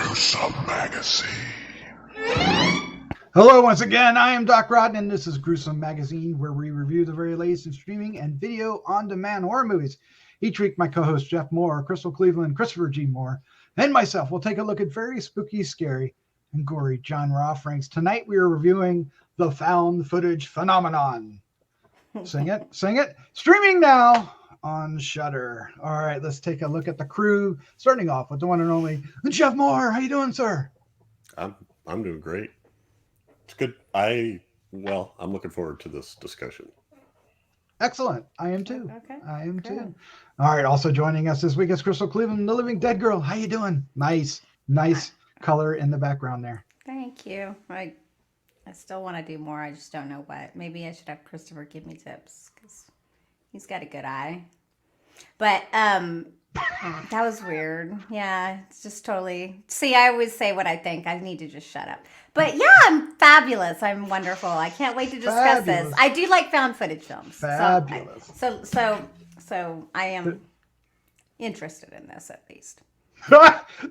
Gruesome Magazine. Hello once again, I am Doc Rodden, and this is Gruesome Magazine, where we review the very latest in streaming and video on-demand horror movies. Each week, my co-host Jeff Mohr, Crystal Cleveland, Christopher G. Mohr, and myself will take a look at very spooky, scary, and gory genre offerings. Tonight, we are reviewing the found footage phenomenon. Sing it, sing it. Streaming now on SHUDDER. All right, let's take a look at the crew, starting off with the one and only Jeff Mohr. How you doing, sir? I'm doing great. It's good. I'm looking forward to this discussion. Excellent. I am too. Okay. I am too. All right. Also joining us this week is Crystal Cleveland, the Living Dead Girl. How you doing? Nice color in the background there. Thank you. I still want to do more. I just don't know what. Maybe I should have Christopher give me tips because he's got a good eye. But that was weird. Yeah, it's just totally. See, I always say what I think. I need to just shut up. But yeah, I'm fabulous. I'm wonderful. I can't wait to discuss this. I do like found footage films. Fabulous. So I am interested in this at least.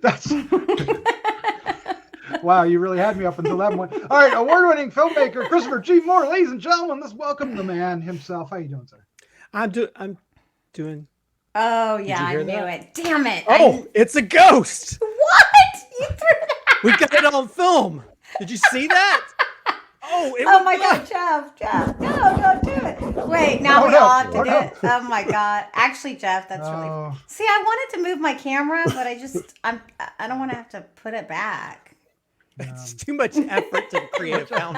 That's wow, you really had me up until that one. All right, award-winning filmmaker Christopher G. Mohr, ladies and gentlemen, let's welcome the man himself. How you doing, sir? I'm doing. Oh yeah, I knew it. Damn it! Oh, it's a ghost. What? You threw that? We got it on film. Did you see that? Oh my God, Jeff, no, don't do it. Wait, now we all have to do it. Oh my God. Actually, Jeff, that's really. See, I wanted to move my camera, but I don't want to have to put it back. It's too much effort to create a found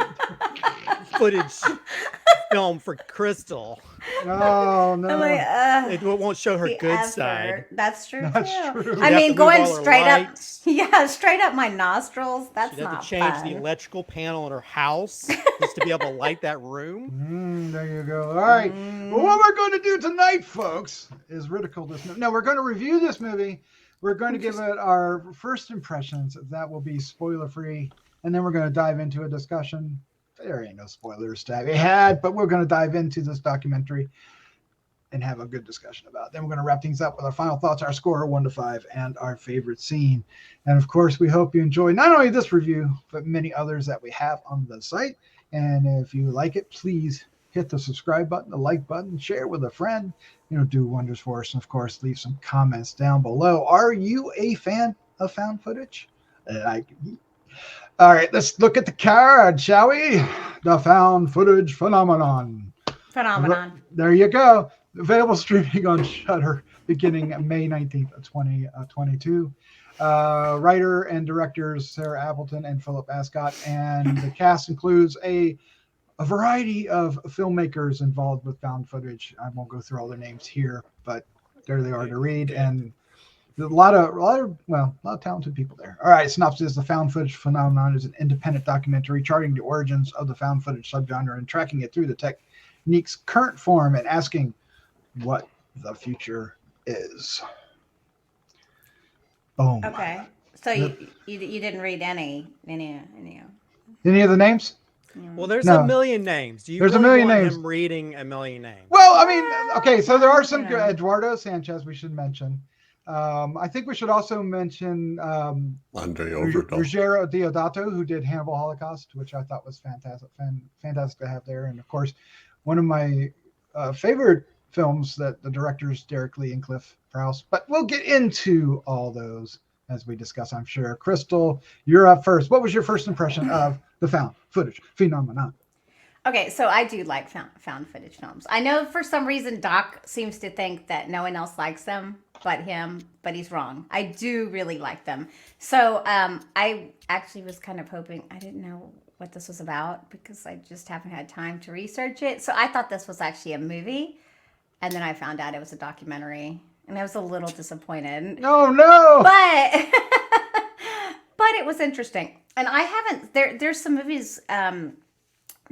footage film for Crystal. Oh no! I'm like, It won't show her good effort. Side. That's true. That's too. true. I She'd mean, have to move going all her straight lights. straight up my nostrils. That's She'd have not to change fun. the electrical panel in her house just to be able to light that room. There you go. All right. Well, what we're going to do tonight, folks, is ridicule this movie. No, we're going to review this movie. We're going to give it our first impressions. That will be spoiler-free. And then we're going to dive into a discussion. There ain't no spoilers to be had, but we're going to dive into this documentary and have a good discussion about it. Then we're going to wrap things up with our final thoughts, our score 1 to 5, and our favorite scene. And of course, we hope you enjoy not only this review, but many others that we have on the site. And if you like it, please hit the subscribe button, the like button, share with a friend. Do wonders for us. And of course, leave some comments down below. Are you a fan of found footage? All right, let's look at the card, shall we? The found footage phenomenon. There you go. Available streaming on SHUDDER beginning May 19th of 2022. Writer and directors Sarah Appleton and Phillip Escott. And the cast includes a variety of filmmakers involved with found footage. I won't go through all their names here, but there they are to read. And a lot of talented people there. All right, synopsis: The found footage phenomenon is an independent documentary charting the origins of the found footage subgenre and tracking it through the technique's current form and asking what the future is. Boom. Okay. So you didn't read any of the names? Well, there's No. a million names. Do you There's a really million want names. him reading a million names? Well, I mean, okay, so there are some good. Eduardo Sanchez we should mention. I think we should also mention Andre Overdahl. Ruggiero Deodato, who did Hannibal Holocaust, which I thought was fantastic to have there. And of course, one of my favorite films that the directors Derek Lee and Cliff Prowse. But we'll get into all those as we discuss, I'm sure. Crystal, you're up first. What was your first impression of the found footage phenomenon? Okay, so I do like found footage films. I know for some reason Doc seems to think that no one else likes them but him, but he's wrong. I do really like them. So I actually was kind of hoping, I didn't know what this was about because I just haven't had time to research it. So I thought this was actually a movie, and then I found out it was a documentary, and I was a little disappointed. Oh no! But it was interesting. And I haven't, there's some movies that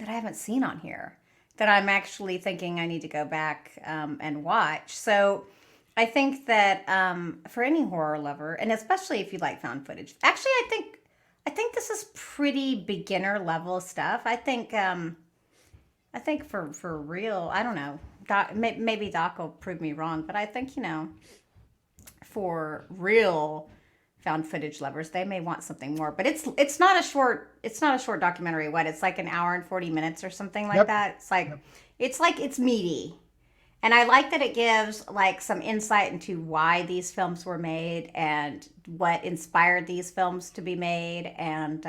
I haven't seen on here that I'm actually thinking I need to go back and watch. So I think that for any horror lover, and especially if you like found footage, actually I think this is pretty beginner level stuff. I think for real, I don't know. Maybe Doc will prove me wrong, but I think for real found footage lovers, they may want something more. But it's not a short documentary. What, it's like an hour and 40 minutes or something like that. It's like it's meaty. And I like that it gives like some insight into why these films were made and what inspired these films to be made, and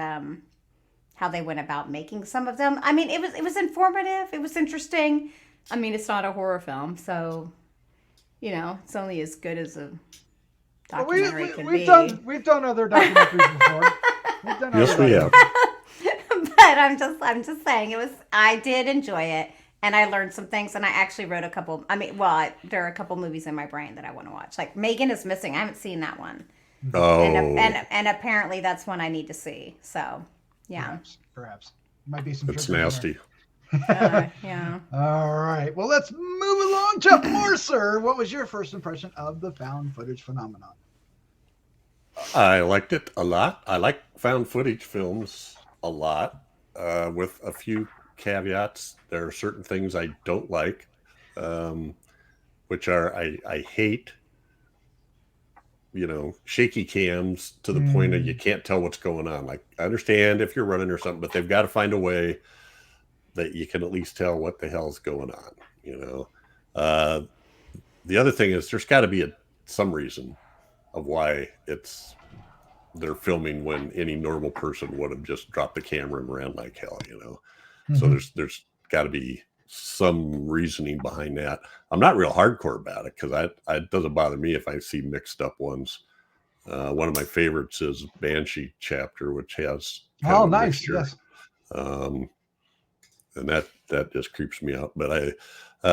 how they went about making some of them. I mean, it was informative. It was interesting. I mean, it's not a horror film, so it's only as good as a documentary can be. We've done other documentaries before. Yes, we have. But I'm just saying I did enjoy it, and I learned some things, and I actually wrote a couple. I mean, there are a couple movies in my brain that I want to watch. Like Megan is Missing. I haven't seen that one. Oh. And apparently that's one I need to see. So, yeah. Perhaps. Might be some. It's nasty. Yeah. All right. Well, let's move along. Jeff Mohr, sir. What was your first impression of the found footage phenomenon? I liked it a lot. I like found footage films a lot, with a few caveats. There are certain things I don't like, which are I hate, shaky cams to the point of you can't tell what's going on. Like, I understand if you're running or something, but they've got to find a way that you can at least tell what the hell's going on. The other thing is there's got to be some reason of why they're filming when any normal person would have just dropped the camera and ran like hell. So there's got to be some reasoning behind that. I'm not real hardcore about it because it doesn't bother me if I see mixed up ones. One of my favorites is Banshee Chapter, which has nice, mixture. yes. And that just creeps me out. But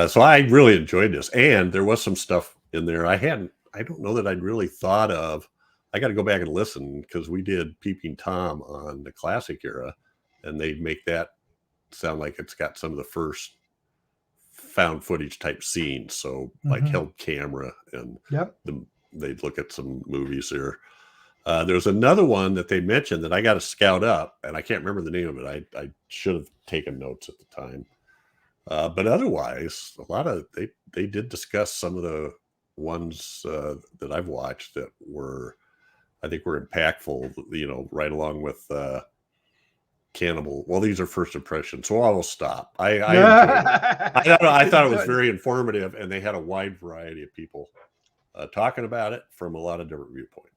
so I really enjoyed this, and there was some stuff in there I don't know that I'd really thought of. I got to go back and listen because we did Peeping Tom on the classic era, and they make that sound like it's got some of the first found footage type scenes. So like held camera, and they'd look at some movies there. There's another one that they mentioned that I got to scout up, and I can't remember the name of it. I should have taken notes at the time. But otherwise, they did discuss some of the ones that I've watched that I think were impactful, right along with Cannibal. Well, these are first impressions, so I will stop. I thought it was very informative, and they had a wide variety of people talking about it from a lot of different viewpoints.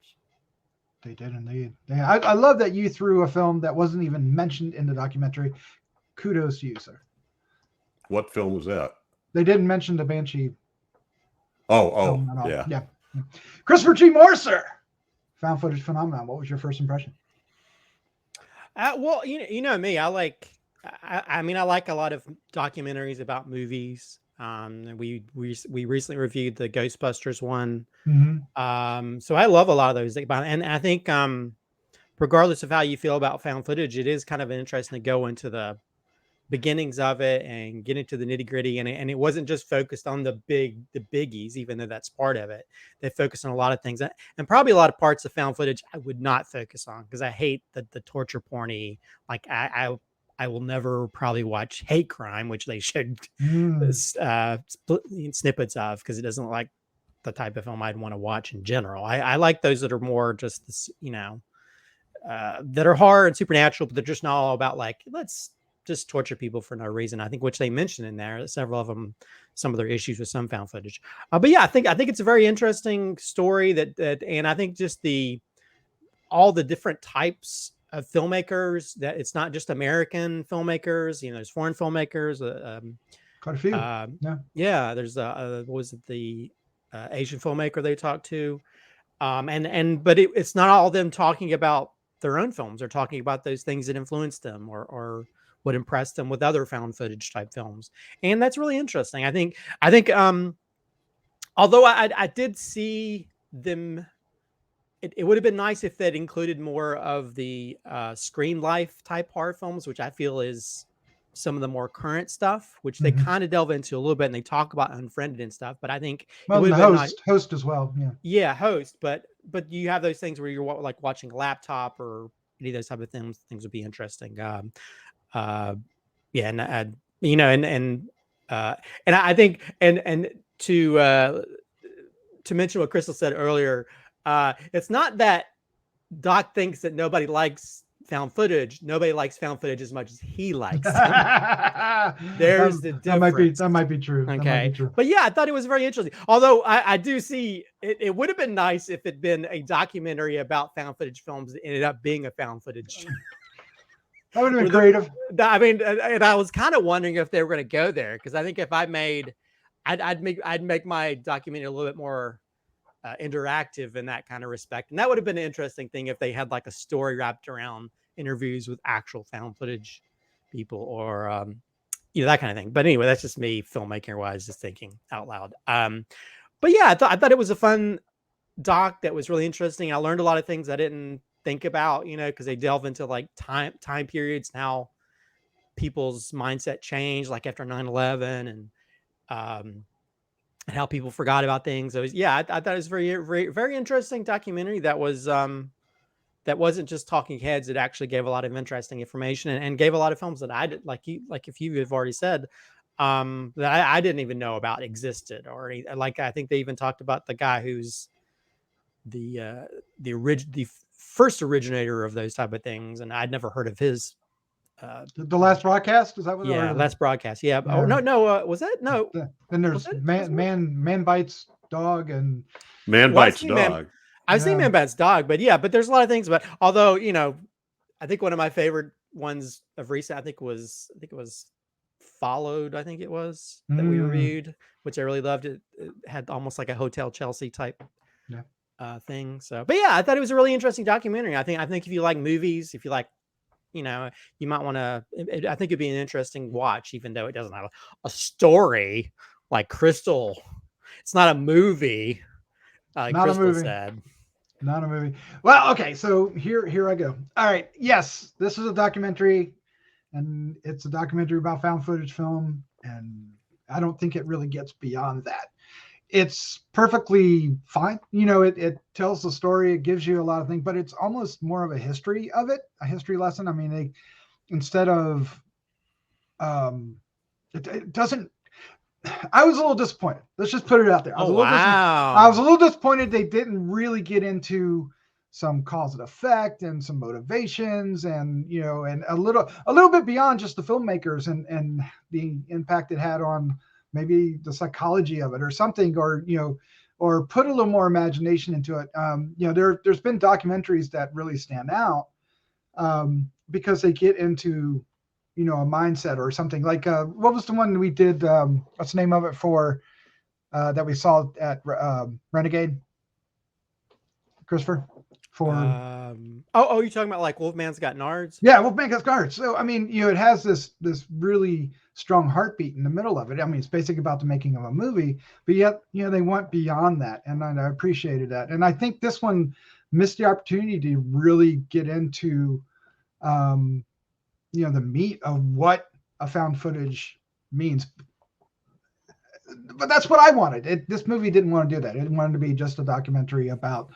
They did indeed. I love that you threw a film that wasn't even mentioned in the documentary. Kudos to you, sir. What film was that? They didn't mention the Banshee. Oh, yeah. Christopher G. Mohr, sir. Found footage phenomenon. What was your first impression? Well, you know me. I like a lot of documentaries about movies. We recently reviewed the Ghostbusters one. So I love a lot of those. And I think, regardless of how you feel about found footage, it is kind of interesting to go into the beginnings of it and get into the nitty gritty. And it wasn't just focused on the biggies, even though that's part of it. They focused on a lot of things, and probably a lot of parts of found footage I would not focus on because I hate the torture porny. Like I will never probably watch Hate Crime, which they showed snippets of because it doesn't look like the type of film I'd want to watch in general. I like those that are more just this, that are horror and supernatural, but they're just not all about like, let's just torture people for no reason. I think, which they mentioned in there, several of them, some of their issues with some found footage. But yeah, I think it's a very interesting story and I think just all the different types of filmmakers, that it's not just American filmmakers, there's foreign filmmakers, quite a few. There's what was it, the Asian filmmaker they talked to, but it's not all them talking about their own films. They're talking about those things that influenced them or what impressed them with other found footage type films, and that's really interesting. I think although I did see them, it would have been nice if that included more of the screen life type horror films, which I feel is some of the more current stuff, which they kind of delve into a little bit, and they talk about Unfriended and stuff. But I think the host as well. Yeah, Host. But you have those things where you're like watching a laptop or any of those type of things. Things would be interesting. And I think and to mention what Crystal said earlier, it's not that Doc thinks that nobody likes found footage. Nobody likes found footage as much as he likes them. There's the difference. That might be true. Okay. That might be true. But yeah, I thought it was very interesting. Although I do see it would have been nice if it'd been a documentary about found footage films that ended up being a found footage. That would have been creative. I mean, and I was kind of wondering if they were going to go there, because I think if I'd make my documentary a little bit more interactive in that kind of respect, and that would have been an interesting thing if they had like a story wrapped around interviews with actual found footage people, or that kind of thing. But anyway, that's just me filmmaker wise, just thinking out loud. But yeah, I thought it was a fun doc that was really interesting. I learned a lot of things I didn't think about, because they delve into like time periods and how people's mindset changed, like after 9/11, and how people forgot about things. So I thought it was very, very, very interesting documentary that was that wasn't just talking heads. It actually gave a lot of interesting information, and gave a lot of films that I did, like if you have already said, that I didn't even know about existed, or like I think they even talked about the guy who's the first originator of those type of things, and I'd never heard of his. The Last Broadcast, is that what? Yeah, Last Broadcast. Yeah. Yeah. Oh no. Was that no? Then there's man bites dog and Man bites dog. I've seen Man Bites Dog, but there's a lot of things about. Although I think one of my favorite ones of recent, I think it was Followed. I think it was that we reviewed, which I really loved. It had almost like a Hotel Chelsea type thing. So, but yeah, I thought it was a really interesting documentary. I think if you like movies, if you like, you might want to. I think it'd be an interesting watch, even though it doesn't have a story like Crystal. It's not a movie. Not Crystal a movie. Said. Not a movie. Well, okay, so here I go. All right, yes, this is a documentary, and it's a documentary about found footage film, and I don't think it really gets beyond that. It's perfectly fine. It tells the story, it gives you a lot of things, but it's almost more of a history of it, a history lesson. I mean, they instead of it doesn't. I was a little disappointed. Let's just put it out there. I was a little disappointed they didn't really get into some cause and effect and some motivations, and and a little bit beyond just the filmmakers and the impact it had on maybe the psychology of it or something, or put a little more imagination into it. There's been documentaries that really stand out because they get into a mindset or something. Like what was the one we did, what's the name of it for that we saw at Renegade, Christopher? For you're talking about like Wolfman's Got Nards? Yeah, Wolfman's Got Nards. So I mean, it has this really strong heartbeat in the middle of it. I mean, it's basically about the making of a movie, but yet they went beyond that, and I appreciated that. And I think this one missed the opportunity to really get into the meat of what a found footage means. But that's what I wanted. This movie didn't want to do that. It wanted to be just a documentary about,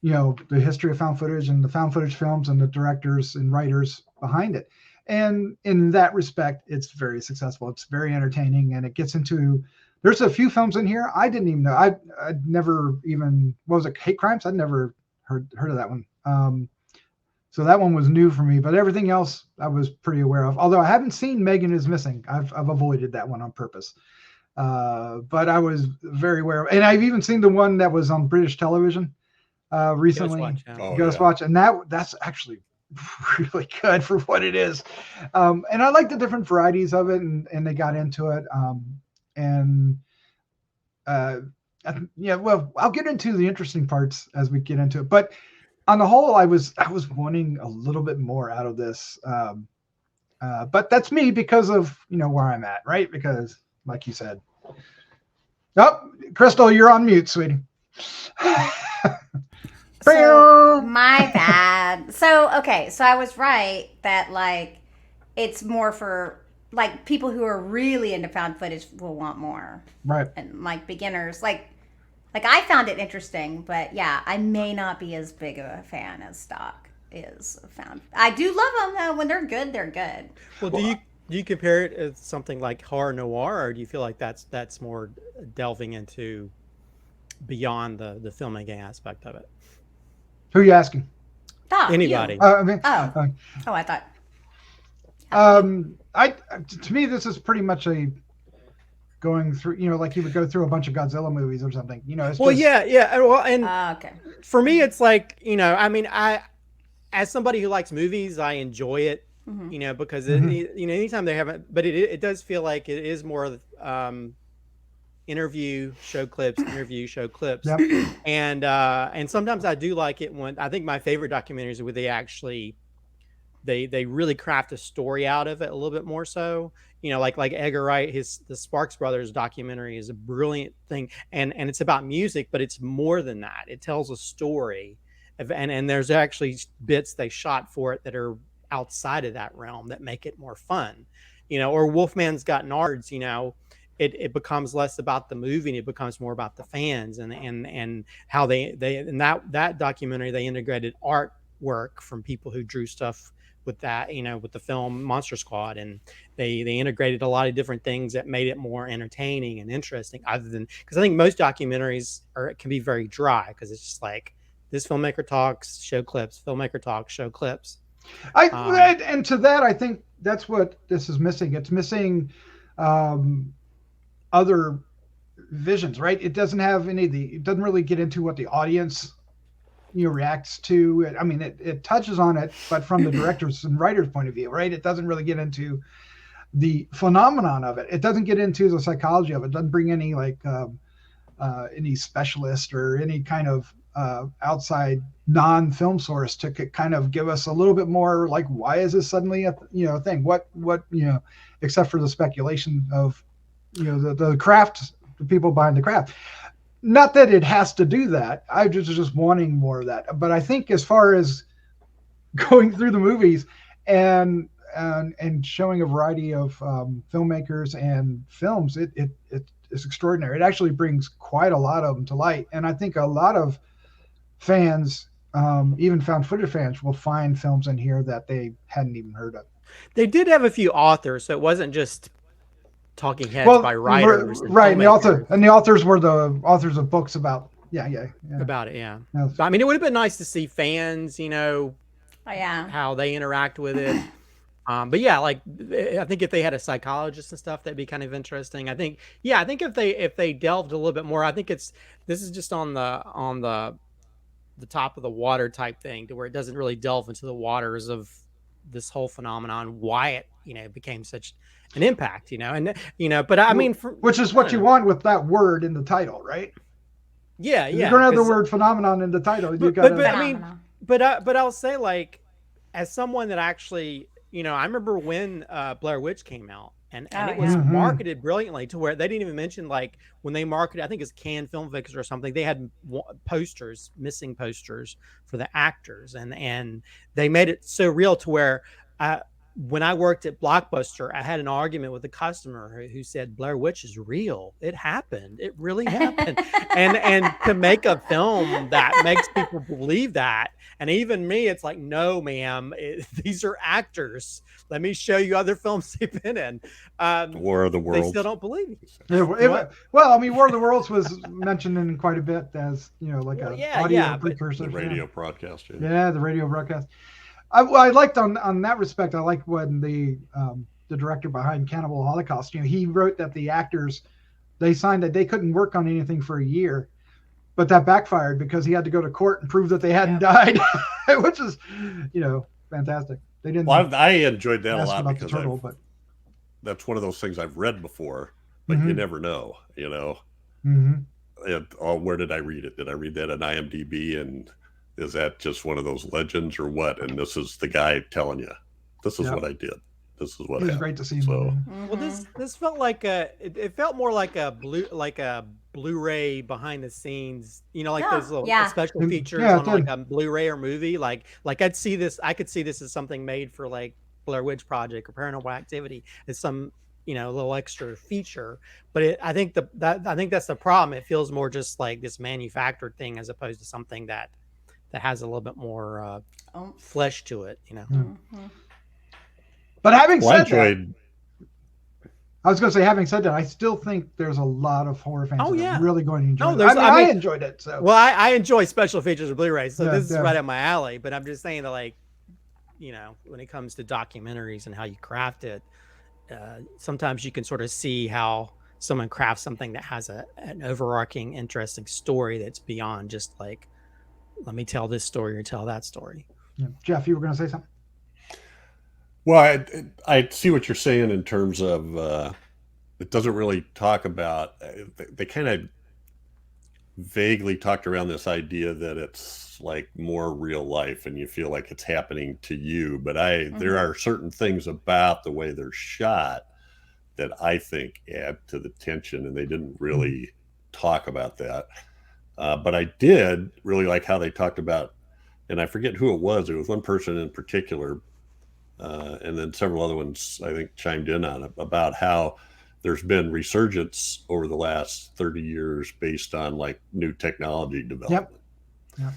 the history of found footage and the found footage films and the directors and writers behind it. And in that respect, it's very successful. It's very entertaining, and it gets into, there's a few films in here I didn't even know. I'd never even, what was it, Hate Crimes? I'd never heard of that one. So that one was new for me, but everything else I was pretty aware of. Although I haven't seen Megan is Missing. I've avoided that one on purpose. But I was very aware of, and I've even seen the one that was on British television recently. Ghostwatch, and that's actually really good for what it is. And I like the different varieties of it, and they got into it. Well, I'll get into the interesting parts as we get into it, but on the whole, I was wanting a little bit more out of this, but that's me because of where I'm at, right? Because, like you said, Crystal, you're on mute, sweetie. So, my bad. So I was right that like it's more for like people who are really into found footage will want more, right? And like beginners, like I found it interesting, but yeah, I may not be as big of a fan as Stock is found. I do love them though. When they're good, they're good. Well, do you compare it to something like horror noir, or do you feel like that's more delving into beyond the filmmaking aspect of it? Who are you asking? Doc, Anybody. You. I mean, Oh, I thought. to me, this is pretty much a going through, like you would go through a bunch of Godzilla movies or something. It's Well, just, yeah. Well, and Okay. for me, it's like, I mean, as somebody who likes movies, I enjoy it, because anytime they haven't, but it does feel like it is more interview, show clips, Yep. and sometimes I do like it when I think my favorite documentaries are where they actually they really craft a story out of it a little bit more so. Like Edgar Wright, the Sparks Brothers documentary is a brilliant thing, and it's about music, but it's more than that. It tells a story, and there's actually bits they shot for it that are outside of that realm that make it more fun. Or Wolfman's Got Nards. It becomes less about the movie and it becomes more about the fans and how they in that documentary they integrated artwork from people who drew stuff with that, with the film Monster Squad, and they integrated a lot of different things that made it more entertaining and interesting, other than, because I think most documentaries can be very dry, because it's just like this filmmaker talks, show clips, filmmaker talks, show clips. And to that, I think that's what this is missing. It's missing other visions, right? It doesn't have it doesn't really get into what the audience reacts to. I mean, it touches on it, but from the director's and writer's point of view, right? It doesn't really get into the phenomenon of it. It doesn't get into the psychology of it. It doesn't bring any any specialist or any kind of outside non-film source to kind of give us a little bit more like, why is this suddenly a thing? What except for the speculation of the craft, the people behind the craft. Not that it has to do that. I just wanting more of that. But I think as far as going through the movies and showing a variety of filmmakers and films, it is extraordinary. It actually brings quite a lot of them to light. And I think a lot of fans, even found footage fans, will find films in here that they hadn't even heard of. They did have a few authors, so it wasn't just talking heads by writers, right? And the authors were the authors of books about about it. Yeah. I mean, it would have been nice to see fans, how they interact with it. But yeah, like I think if they had a psychologist and stuff, that'd be kind of interesting. I think if they delved a little bit more, I think this is just on the top of the water type thing, to where it doesn't really delve into the waters of this whole phenomenon, why it became such an impact, but I mean, which is what you want with that word in the title, right? Yeah. You're gonna have the word phenomenon in the title. But I'll say, like, as someone that actually, I remember when Blair Witch came out, and it was marketed brilliantly, to where they didn't even mention, like, when they marketed, I think it's Cannes Film Fix or something, they had missing posters for the actors, and they made it so real to where when I worked at Blockbuster, I had an argument with a customer who said Blair Witch is real. It happened. It really happened. and to make a film that makes people believe that, and even me, it's like, no, ma'am, these are actors. Let me show you other films they've been in. War of the Worlds. They still don't believe me. Well, I mean, War of the Worlds was mentioned in quite a bit as like an audio precursor. The radio broadcast. Yeah, the radio broadcast. I liked on that respect. I liked when the director behind Cannibal Holocaust, he wrote that the actors, they signed that they couldn't work on anything for a year, but that backfired because he had to go to court and prove that they hadn't died, which is, fantastic. They didn't. Well, I enjoyed that a lot because but that's one of those things I've read before, but you never know, where did I read it? Did I read that on IMDb? And is that just one of those legends or what? And this is the guy telling you, this is what I did. This is what happened. It was great to see. So, well, this felt like it felt more like a Blu-ray behind the scenes, like those little special features on like a Blu-ray or movie. Like I could see this as something made for like Blair Witch Project or Paranormal Activity. It's some little extra feature, but I think that's the problem. It feels more just like this manufactured thing as opposed to something that has a little bit more flesh to it, But having said I was going to say, having said that, I still think there's a lot of horror fans Oh, that yeah. are really going to enjoy No, it. I I mean, enjoyed it. So well, I enjoy special features of Blu-ray, so Yeah, this is yeah. right up my alley. But I'm just saying that, like, you know, when it comes to documentaries and how you craft it, sometimes you can sort of see how someone crafts something that has an overarching, interesting story that's beyond just like, let me tell this story or tell that story. yeah. Jeff, you were going to say something? Well, I see what you're saying in terms of it doesn't really talk about. They kind of vaguely talked around this idea that it's like more real life, and you feel like it's happening to you. But there are certain things about the way they're shot that I think add to the tension, and they didn't really talk about that. But I did really like how they talked about, and I forget who it was. It was one person in particular, and then several other ones I think chimed in on it about how there's been resurgence over the last 30 years based on like new technology development. Yep.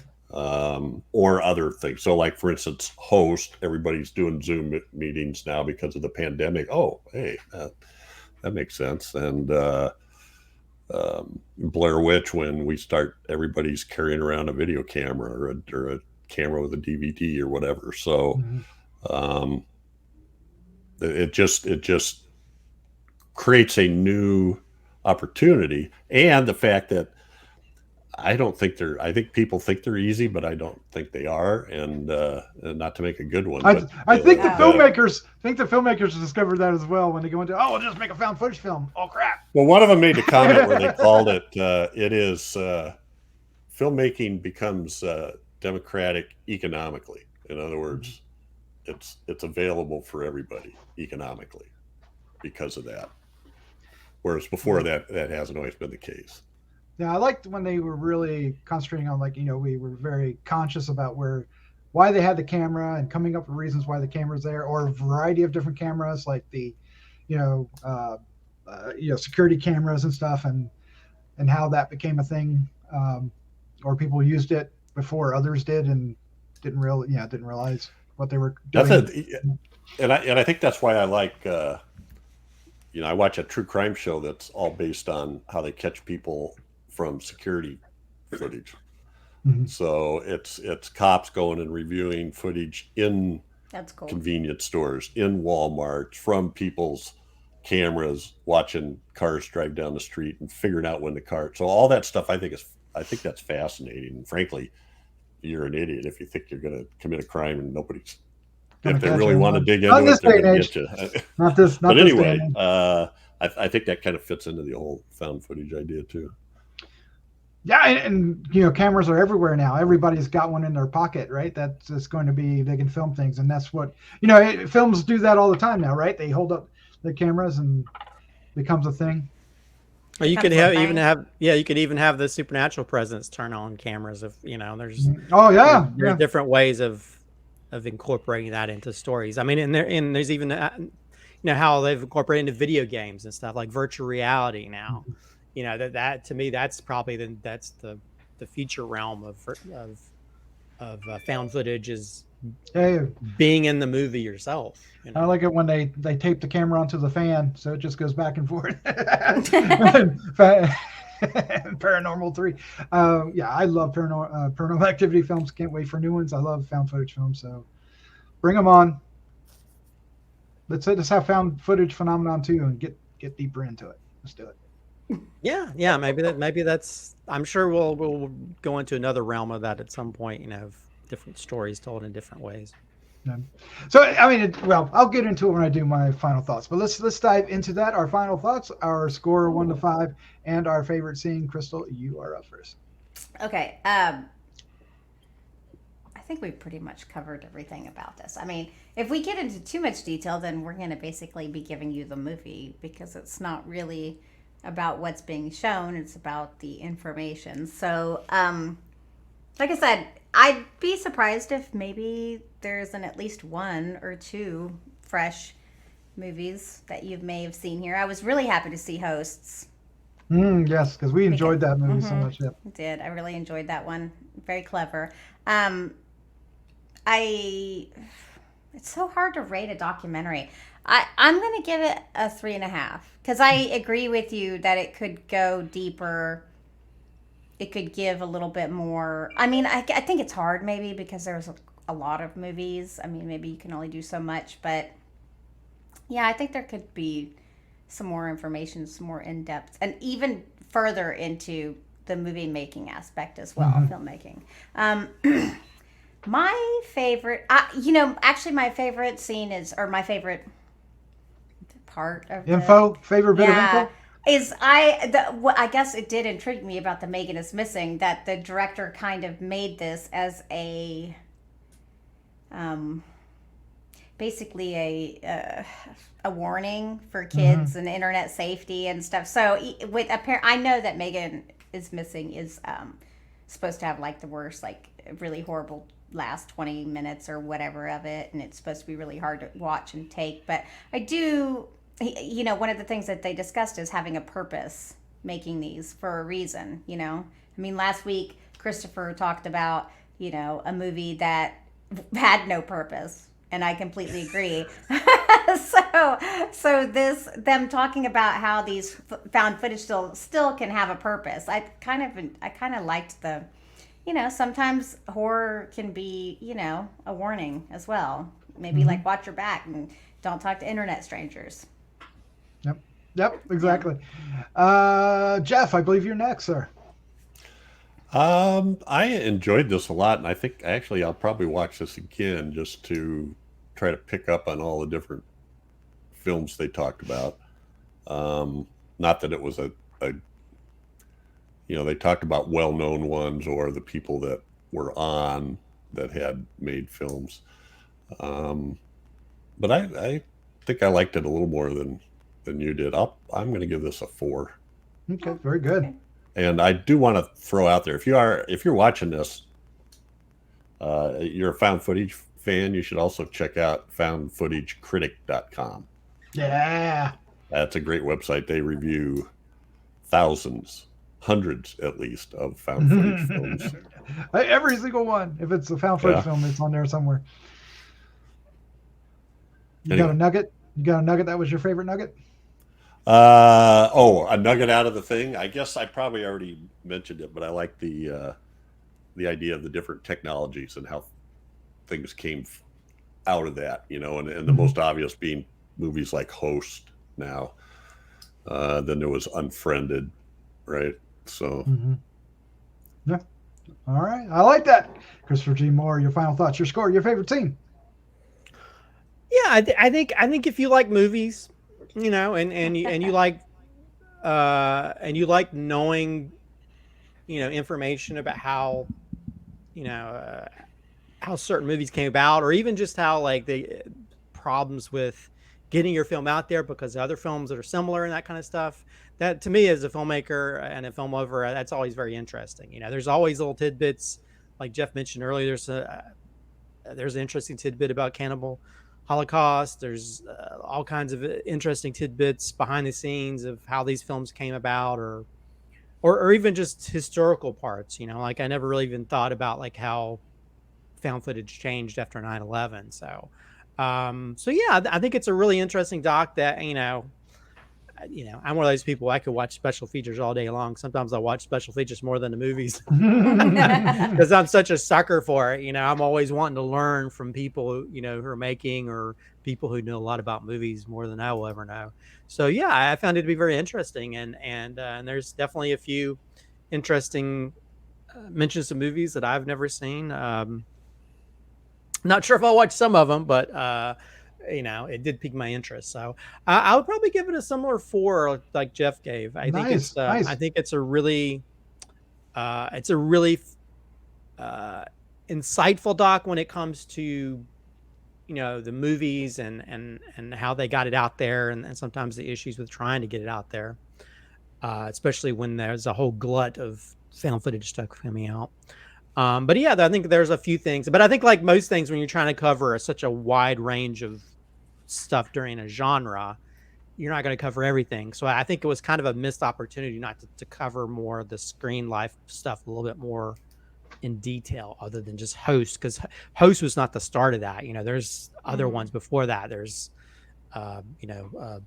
Or other things. So like, for instance, host, everybody's doing Zoom meetings now because of the pandemic. Oh, hey, that makes sense. And Blair Witch, when we start, everybody's carrying around a video camera or a camera with a DVD or whatever. So it just creates a new opportunity. And the fact that I think people think they're easy, but I don't think they are, and not to make a good one. I think the filmmakers discovered that as well when they go into, we'll just make a found footage film. Oh crap! Well, one of them made a comment where they called it filmmaking becomes democratic economically. In other words, it's available for everybody economically because of that. Whereas before that hasn't always been the case. Yeah, I liked when they were really concentrating on, like, we were very conscious about why they had the camera and coming up with reasons why the camera's there, or a variety of different cameras, like the, security cameras and stuff, and how that became a thing, or people used it before others did and didn't realize what they were doing. And I think that's why I like, I watch a true crime show that's all based on how they catch people from security footage. So it's cops going and reviewing footage in convenience stores, in Walmart, from people's cameras, watching cars drive down the street and figuring out when the car. So all that stuff I think that's fascinating. And frankly, you're an idiot if you think you're going to commit a crime and nobody's. If they really want to dig into it, they're going to get you. But anyway, I think that kind of fits into the whole found footage idea too. Yeah, and cameras are everywhere now. Everybody's got one in their pocket, right? That's just going to be, they can film things, and that's what films do that all the time now, right? They hold up the cameras and becomes a thing. Or you could even have the supernatural presence turn on cameras if there's there's different ways of incorporating that into stories. I mean, and there's even how they've incorporated into video games and stuff like virtual reality now. That to me, that's probably the future realm of found footage is being in the movie yourself. I like it when they tape the camera onto the fan, so it just goes back and forth. Paranormal 3. I love paranormal activity films. Can't wait for new ones. I love found footage films, so bring them on. Let's have found footage phenomenon too, and get deeper into it. Let's do it. Yeah. Maybe that's. I'm sure we'll go into another realm of that at some point. Of different stories told in different ways. Yeah. So I mean, I'll get into it when I do my final thoughts. But let's dive into that. Our final thoughts, our score 1 to 5, and our favorite scene. Crystal, you are up first. Okay. I think we pretty much covered everything about this. I mean, if we get into too much detail, then we're going to basically be giving you the movie, because it's not really about what's being shown. It's about the information. So, like I said, I'd be surprised if maybe there's at least 1 or 2 fresh movies that you may have seen here. I was really happy to see Hosts. Yes, because we enjoyed that movie so much. Yeah. I did. I really enjoyed that one. Very clever. It's so hard to rate a documentary. I'm gonna give it a 3.5 because I agree with you that it could go deeper. It could give a little bit more. I mean, I think it's hard maybe because there's a lot of movies. I mean, maybe you can only do so much, but yeah, I think there could be some more information, some more in depth, and even further into the movie making aspect as well, filmmaking. My favorite, actually, my favorite scene or my favorite part of favorite bit of info is I guess it did intrigue me about the Megan is Missing, that the director kind of made this as a basically a warning for kids and internet safety and stuff. So with I know that Megan is Missing is supposed to have like the worst, like really horrible last 20 minutes or whatever of it, and it's supposed to be really hard to watch and take. But I do, one of the things that they discussed is having a purpose, making these for a reason. I mean, last week Christopher talked about a movie that had no purpose, and I completely agree. so them talking about how these found footage still can have a purpose. I kind of liked the, sometimes horror can be, a warning as well. Maybe like watch your back and don't talk to internet strangers. Yep, exactly. Yeah. Jeff, I believe you're next, sir. I enjoyed this a lot, and I think actually I'll probably watch this again just to try to pick up on all the different films they talked about. Not that it was they talked about well-known ones or the people that were on that had made films. But I think I liked it a little more than you did. I'm going to give this a 4. Okay, very good. And I do want to throw out there, if you're watching this, you're a found footage fan, you should also check out foundfootagecritic.com. Yeah. That's a great website. They review thousands, hundreds at least, of found footage films. Every single one. If it's a found footage film, it's on there somewhere. You got a nugget? That was your favorite nugget? A nugget out of the thing. I guess I probably already mentioned it, but I like the idea of the different technologies and how things came out of that, and the most obvious being movies like Host now. Then there was Unfriended, right? So yeah. All right. I like that. Christopher G. Mohr, your final thoughts, your score, your favorite scene. Yeah, I think if you like movies, and you like knowing, information about how, how certain movies came about, or even just how like the problems with getting your film out there because of other films that are similar and that kind of stuff. That to me, as a filmmaker and a film lover, that's always very interesting. There's always little tidbits, like Jeff mentioned earlier. There's an interesting tidbit about cannibal Holocaust. There's all kinds of interesting tidbits behind the scenes of how these films came about, or even just historical parts. Like I never really even thought about like how found footage changed after 9/11. So yeah, I think it's a really interesting doc that I'm one of those people, I could watch special features all day long. Sometimes I watch special features more than the movies because I'm such a sucker for it. I'm always wanting to learn from people, who are making, or people who know a lot about movies more than I will ever know. So yeah, I found it to be very interesting. And there's definitely a few interesting mentions of movies that I've never seen. Not sure if I'll watch some of them, but it did pique my interest. So I would probably give it a similar 4 like Jeff gave. I think it's a really insightful doc when it comes to the movies and how they got it out there, and sometimes the issues with trying to get it out there, especially when there's a whole glut of found footage stuff coming out. But yeah, I think there's a few things, but I think like most things, when you're trying to cover such a wide range of stuff during a genre, you're not going to cover everything. So I think it was kind of a missed opportunity not to cover more of the screen life stuff a little bit more in detail, other than just Host, because Host was not the start of that. There's other ones before that. There's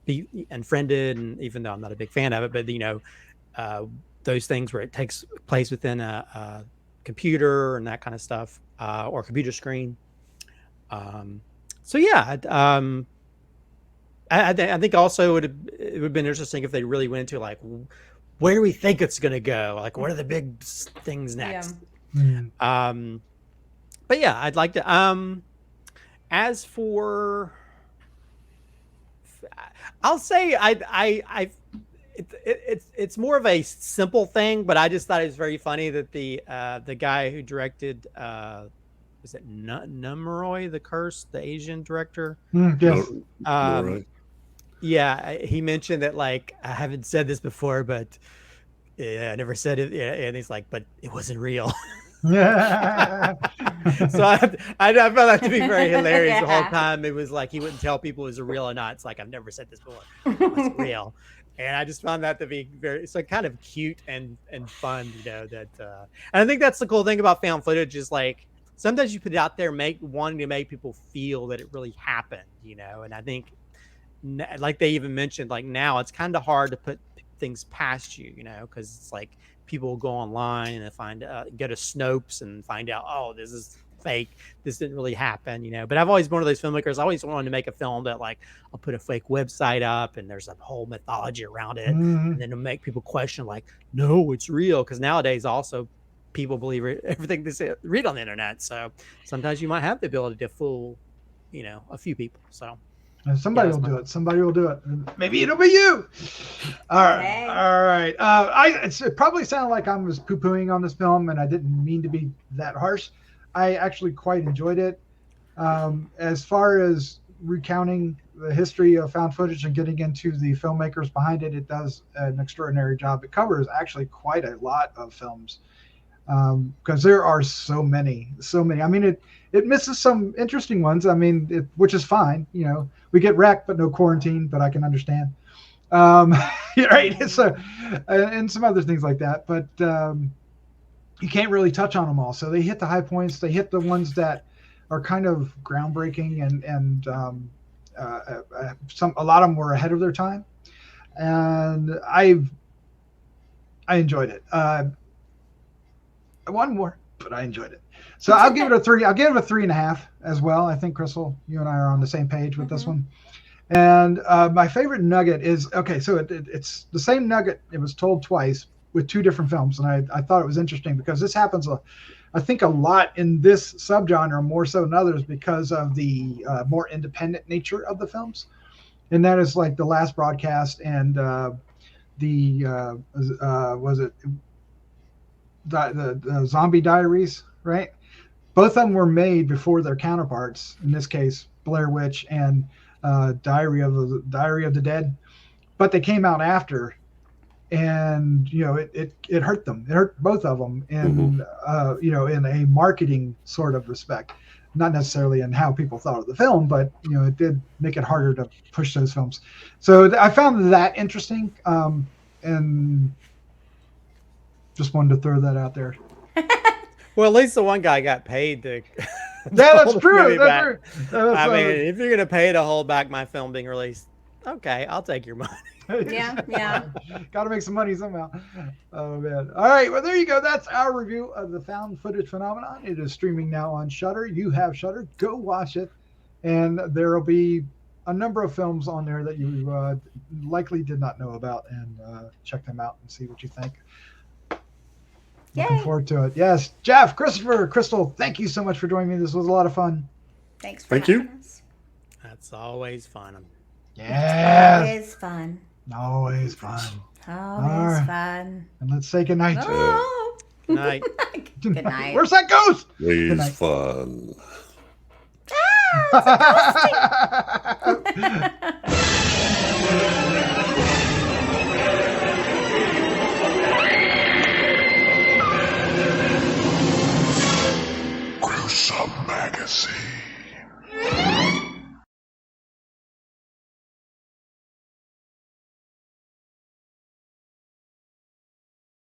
be unfriended, and even though I'm not a big fan of it, but those things where it takes place within a computer and that kind of stuff, or computer screen. So yeah, I think also it would have been interesting if they really went into like, where do we think it's going to go? Like, what are the big things next? Yeah. But yeah, I'd like to. As for, I'll say it's more of a simple thing, but I just thought it was very funny that the guy who directed was it Numroy the Curse, the Asian director? Yes. Yeah, he mentioned that, like, I haven't said this before, but I never said it. Yeah, and he's like, but it wasn't real. Yeah. So I found that to be very hilarious the whole time. It was like he wouldn't tell people it was real or not. It's like, I've never said this before. It's real. And I just found that to be kind of cute and fun, that and I think that's the cool thing about found footage is, like, sometimes you put it out there wanting to make people feel that it really happened, and I think, like they even mentioned, like, now it's kind of hard to put things past you, because it's like people will go online and find go to Snopes and find out, oh, this is fake, this didn't really happen, but I've always been one of those filmmakers. I always wanted to make a film that, like, I'll put a fake website up and there's a whole mythology around it, and then to make people question, like, no, it's real, because nowadays also people believe everything they read on the internet, so sometimes you might have the ability to fool a few people. So somebody will do it. Somebody will do it. Maybe it'll be you. All right. Okay. All right. It probably sounded like I was poo-pooing on this film, and I didn't mean to be that harsh. I actually quite enjoyed it. As far as recounting the history of found footage and getting into the filmmakers behind it, it does an extraordinary job. It covers actually quite a lot of films, because there are so many. I mean, it misses some interesting ones. I mean, which is fine. We get wrecked, but no quarantine, but I can understand. Right. So, and some other things like that, but you can't really touch on them all. So they hit the high points. They hit the ones that are kind of groundbreaking, and a lot of them were ahead of their time. And I enjoyed it. I wanted more, but I enjoyed it. So I'll give it a 3. I'll give it a 3.5 as well. I think, Crystal, you and I are on the same page with this one. And my favorite nugget is, okay, so it's the same nugget. It was told twice with 2 different films. And I thought it was interesting because this happens, I think, a lot in this subgenre, more so than others, because of the more independent nature of the films. And that is like The Last Broadcast and was it the Zombie Diaries, right? Both of them were made before their counterparts, in this case Blair Witch and Diary of the Dead, but they came out after, and it hurt them. It hurt both of them in in a marketing sort of respect, not necessarily in how people thought of the film, but it did make it harder to push those films. So I found that interesting, and just wanted to throw that out there. Well, at least the one guy got paid to. That's true. That's true. I mean, if you're gonna pay to hold back my film being released, okay, I'll take your money. Yeah. Got to make some money somehow. Oh man! All right, well there you go. That's our review of the found footage phenomenon. It is streaming now on Shudder. You have Shudder. Go watch it, and there will be a number of films on there that you likely did not know about, and check them out and see what you think. Looking forward to it. Yes, Jeff, Christopher, Crystal, thank you so much for joining me. This was a lot of fun. Thanks for Thank you. having us. That's always fun. Yes. Always fun. Always fun. Always fun. And let's say goodnight. Oh. Good night. Good night. Where's that ghost? Always fun. Gruesome Magazine.